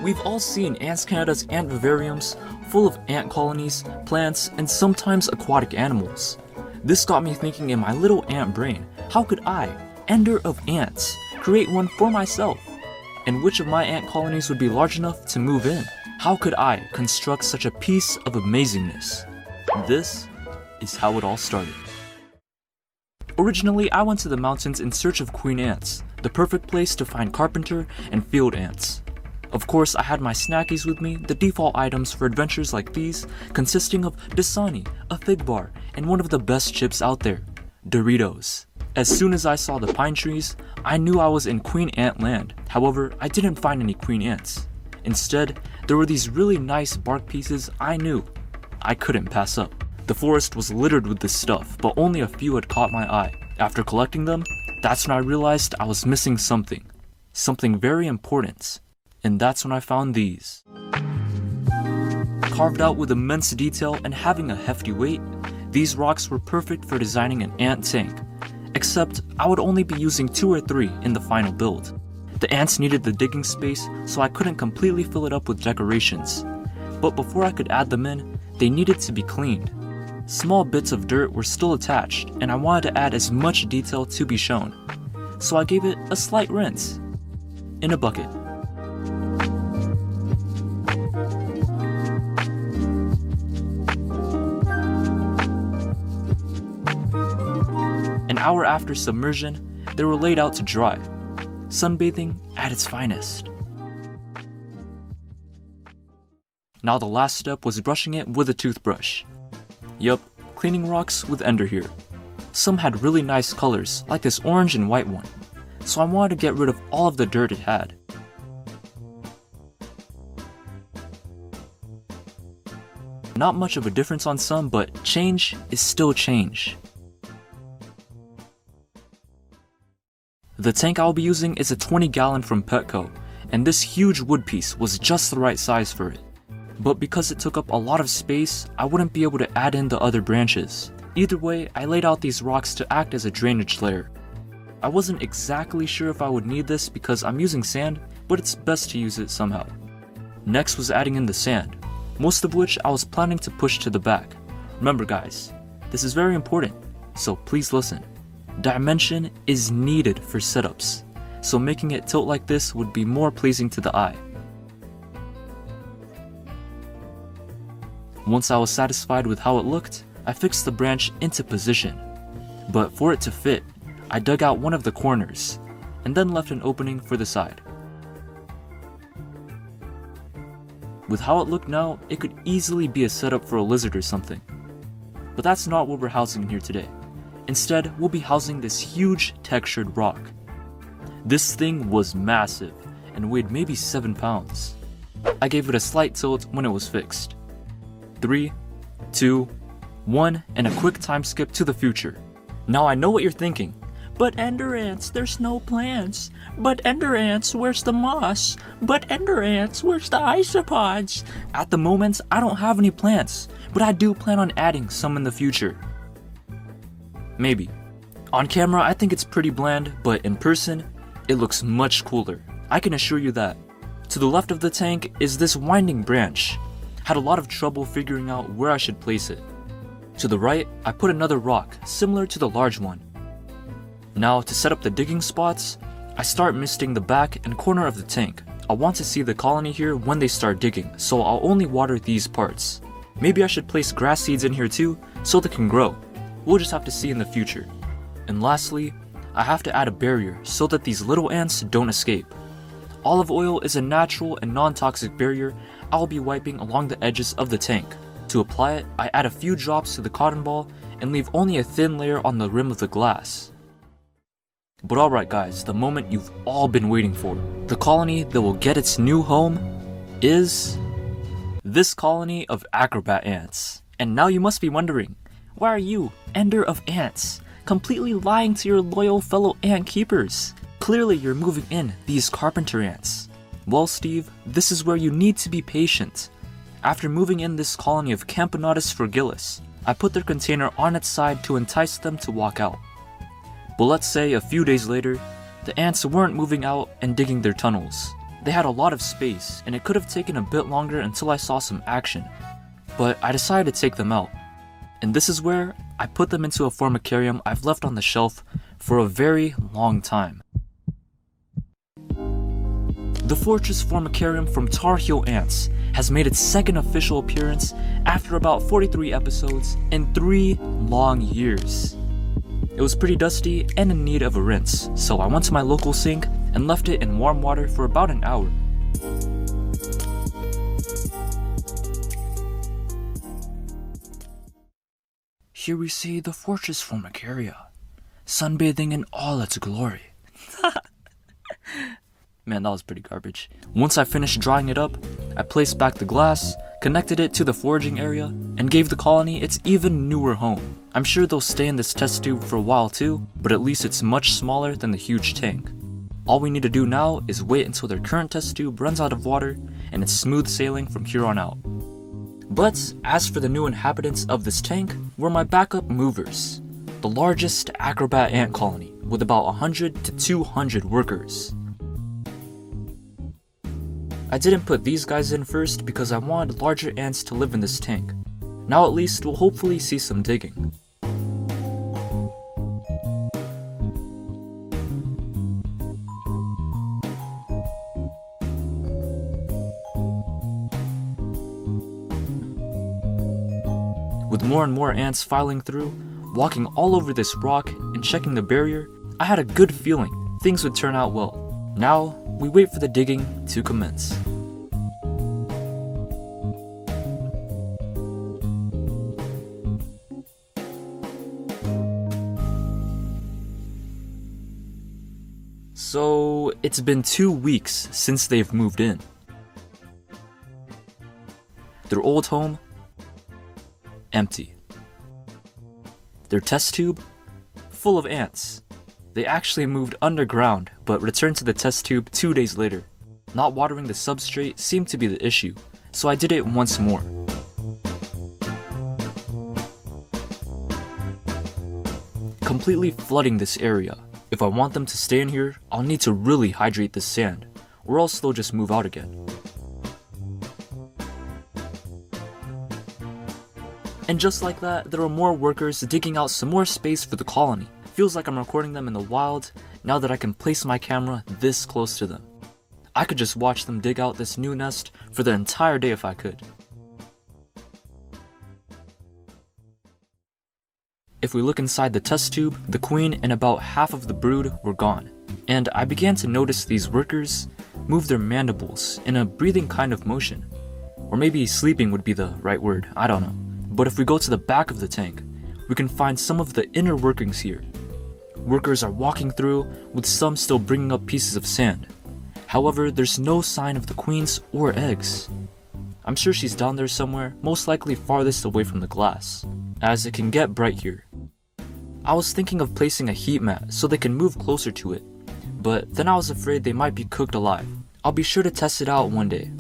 We've all seen AntsCanada's ant vivariums, full of ant colonies, plants, and sometimes aquatic animals. This got me thinking in my little ant brain, how could I, ender of ants, create one for myself? And which of my ant colonies would be large enough to move in? How could I construct such a piece of amazingness? This is how it all started. Originally, I went to the mountains in search of queen ants, the perfect place to find carpenter and field ants. Of course, I had my snackies with me, the default items for adventures like these, consisting of Dasani, a fig bar, and one of the best chips out there, Doritos. As soon as I saw the pine trees, I knew I was in Queen Ant land. However, I didn't find any queen ants. Instead, there were these really nice bark pieces I knew I couldn't pass up. The forest was littered with this stuff, but only a few had caught my eye. After collecting them, that's when I realized I was missing something. Something very important. And that's when I found these. Carved out with immense detail and having a hefty weight, these rocks were perfect for designing an ant tank. Except, I would only be using 2 or 3 in the final build. The ants needed the digging space, so I couldn't completely fill it up with decorations. But before I could add them in, they needed to be cleaned. Small bits of dirt were still attached, and I wanted to add as much detail to be shown. So I gave it a slight rinse. In a bucket. An hour after submersion, they were laid out to dry. Sunbathing at its finest. Now the last step was brushing it with a toothbrush. Yup, cleaning rocks with ender here. Some had really nice colors, like this orange and white one, so I wanted to get rid of all of the dirt it had. Not much of a difference on some, but change is still change. The tank I'll be using is a 20-gallon from Petco, and this huge wood piece was just the right size for it. But because it took up a lot of space, I wouldn't be able to add in the other branches. Either way, I laid out these rocks to act as a drainage layer. I wasn't exactly sure if I would need this because I'm using sand, but it's best to use it somehow. Next was adding in the sand, most of which I was planning to push to the back. Remember guys, this is very important, so please listen. Dimension is needed for setups, so making it tilt like this would be more pleasing to the eye. Once I was satisfied with how it looked, I fixed the branch into position. But for it to fit, I dug out one of the corners, and then left an opening for the side. With how it looked now, it could easily be a setup for a lizard or something. But that's not what we're housing in here today. Instead, we'll be housing this huge textured rock. This thing was massive, and weighed maybe 7 pounds. I gave it a slight tilt when it was fixed. 3, 2, 1, and a quick time skip to the future. Now I know what you're thinking. But ender ants, there's no plants. But ender ants, where's the moss? But ender ants, where's the isopods? At the moment, I don't have any plants, but I do plan on adding some in the future. Maybe. On camera, I think it's pretty bland, but in person, it looks much cooler. I can assure you that. To the left of the tank is this winding branch. Had a lot of trouble figuring out where I should place it. To the right, I put another rock, similar to the large one. Now, to set up the digging spots, I start misting the back and corner of the tank. I want to see the colony here when they start digging, so I'll only water these parts. Maybe I should place grass seeds in here too, so they can grow. We'll just have to see in the future. And lastly, I have to add a barrier so that these little ants don't escape. Olive oil is a natural and non-toxic barrier I'll be wiping along the edges of the tank. To apply it, I add a few drops to the cotton ball and leave only a thin layer on the rim of the glass. But alright guys, the moment you've all been waiting for. The colony that will get its new home is this colony of acrobat ants. And now you must be wondering, why are you, ender of ants, completely lying to your loyal fellow ant keepers? Clearly you're moving in these carpenter ants. Well Steve, this is where you need to be patient. After moving in this colony of Camponotus fragilis, I put their container on its side to entice them to walk out. But let's say a few days later, the ants weren't moving out and digging their tunnels. They had a lot of space, and it could have taken a bit longer until I saw some action, but I decided to take them out. And this is where I put them into a formicarium I've left on the shelf for a very long time. The Fortress Formicarium from Tar Heel Ants has made its second official appearance after about 43 episodes and 3 long years. It was pretty dusty and in need of a rinse, so I went to my local sink and left it in warm water for about an hour. Here we see the Fortress Formicaria, sunbathing in all its glory. Man, that was pretty garbage. Once I finished drying it up, I placed back the glass, connected it to the foraging area, and gave the colony its even newer home. I'm sure they'll stay in this test tube for a while too, but at least it's much smaller than the huge tank. All we need to do now is wait until their current test tube runs out of water, and it's smooth sailing from here on out. But as for the new inhabitants of this tank, were my backup movers. The largest acrobat ant colony, with about 100 to 200 workers. I didn't put these guys in first because I wanted larger ants to live in this tank. Now at least we'll hopefully see some digging. With more and more ants filing through, walking all over this rock and checking the barrier, I had a good feeling things would turn out well. Now, we wait for the digging to commence. So, it's been 2 weeks since they've moved in. Their old home, empty. Their test tube, full of ants. They actually moved underground, but returned to the test tube 2 days later. Not watering the substrate seemed to be the issue, so I did it once more. Completely flooding this area. If I want them to stay in here, I'll need to really hydrate this sand, or else they'll just move out again. And just like that, there are more workers digging out some more space for the colony. Feels like I'm recording them in the wild, now that I can place my camera this close to them. I could just watch them dig out this new nest for the entire day if I could. If we look inside the test tube, the queen and about half of the brood were gone, and I began to notice these workers move their mandibles in a breathing kind of motion. Or maybe sleeping would be the right word, I don't know. But if we go to the back of the tank, we can find some of the inner workings here. Workers are walking through, with some still bringing up pieces of sand. However, there's no sign of the queens or eggs. I'm sure she's down there somewhere, most likely farthest away from the glass, as it can get bright here. I was thinking of placing a heat mat so they can move closer to it, but then I was afraid they might be cooked alive. I'll be sure to test it out one day.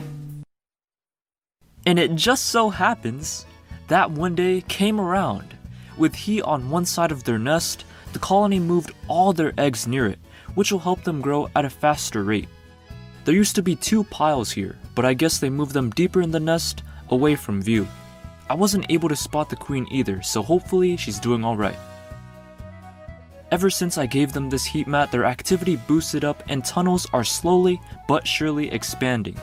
And it just so happens that one day came around. With heat on one side of their nest, the colony moved all their eggs near it, which will help them grow at a faster rate. There used to be 2 piles here, but I guess they moved them deeper in the nest, away from view. I wasn't able to spot the queen either, so hopefully she's doing alright. Ever since I gave them this heat mat, their activity boosted up and tunnels are slowly but surely expanding.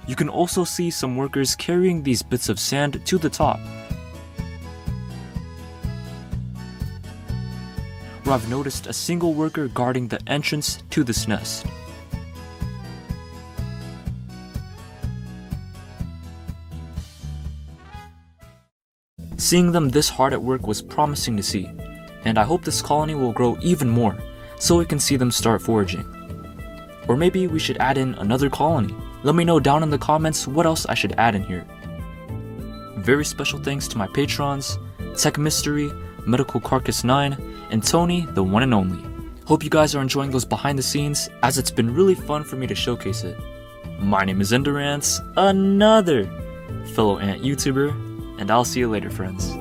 You can also see some workers carrying these bits of sand to the top. Where I've noticed a single worker guarding the entrance to this nest. Seeing them this hard at work was promising to see, and I hope this colony will grow even more so we can see them start foraging. Or maybe we should add in another colony. Let me know down in the comments what else I should add in here. Very special thanks to my patrons, TechMystery, Medical Carcass 9, and Tony, the one and only. Hope you guys are enjoying those behind the scenes, as it's been really fun for me to showcase it. My name is AntsCanada, another fellow ant YouTuber, and I'll see you later, friends.